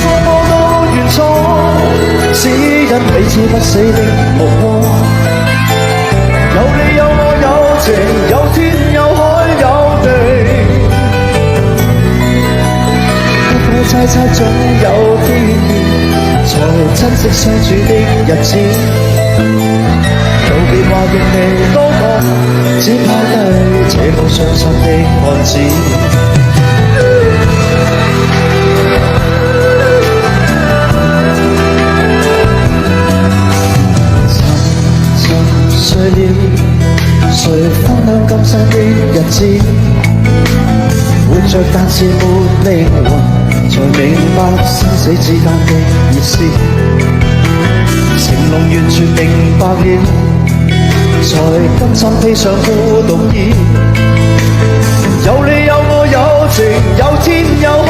過我都願錯，只因彼此不死的目光。有你有我有情，有天有海有地，不過猜猜總有天才珍惜相處的日子。道別話用你多講，只拋低這個傷心的漢子。沉睡了，誰分享今生的日子？活着但是沒靈魂，才明白生死之間的意思。情濃完全明白了，才甘心披上孤獨衣。有你有我有情，有天有海